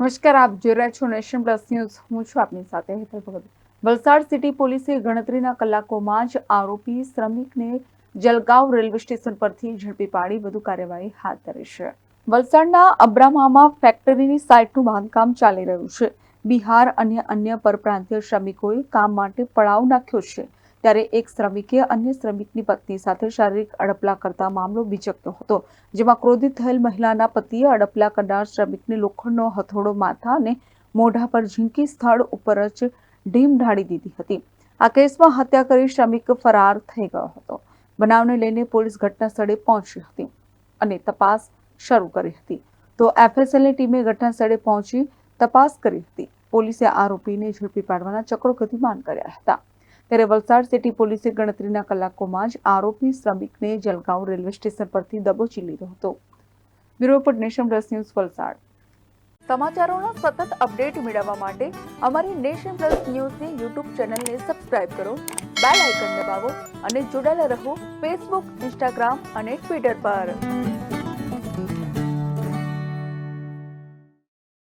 નમસ્કાર, આપ જોઈ રહ્યા છો નેશન પ્લસ ન્યૂઝ. હું છું આપની સાથે હેતલ ભગત. વલસાડ સિટી પોલીસે ગણતરીના કલાકોમાં જ આરોપી શ્રમિકને જલગાંવ રેલવે સ્ટેશન પરથી ઝડપી પાડી વધુ કાર્યવાહી હાથ ધરી છે. વલસાડના અબ્રામામાં ફેક્ટરીની સાઇટનું બાંધકામ ચાલી રહ્યું છે. બિહાર અને અન્ય પરપ્રાંતીય શ્રમિકોએ કામ માટે પડાવ નાખ્યો છે. ત્યારે એક શ્રમિકે અન્ય શ્રમિકની પત્ની સાથે શારીરિક અડપલા કરતા મામલો વિચકતો હતો, જેમાં ક્રોધિત થયેલ મહિલાના પતિએ અડપલા કરનાર શ્રમિકને લોખંડનો હથોડો માથા અને મોઢા પર ઝીંકી સ્થળ ઉપર જ ઢીમ ઢાળી દીધી હતી. આ કેસમાં હત્યા કરી શ્રમિક ફરાર થઈ ગયો હતો. બનાવને લઈને પોલીસ ઘટના સ્થળે પહોંચી હતી અને તપાસ શરૂ કરી હતી. તો એફએસએલની ટીમે ઘટના સ્થળે પહોંચી તપાસ કરી હતી. પોલીસે આરોપીને ઝડપી પાડવાના ચક્રો ગતિમાન કર્યા હતા. ત્યારે વલસાડ સિટી પોલીસે ગણતરીના કલાકોમાં જ આરોપી શ્રમિકને જલગાંવ રેલવે સ્ટેશન પરથી દબોચી લીધો હતો. Bureau report, nation plus news, Valsad. સમાચારોના સતત અપડેટ મેળવવા માટે અમારી નેશન પ્લસ ન્યૂઝની યુટ્યુબ ચેનલને સબસ્ક્રાઇબ કરો, બેલ આઇકન દબાવો અને જોડાયેલા રહો ફેસબુક, ઇન્સ્ટાગ્રામ અને ટ્વિટર પર.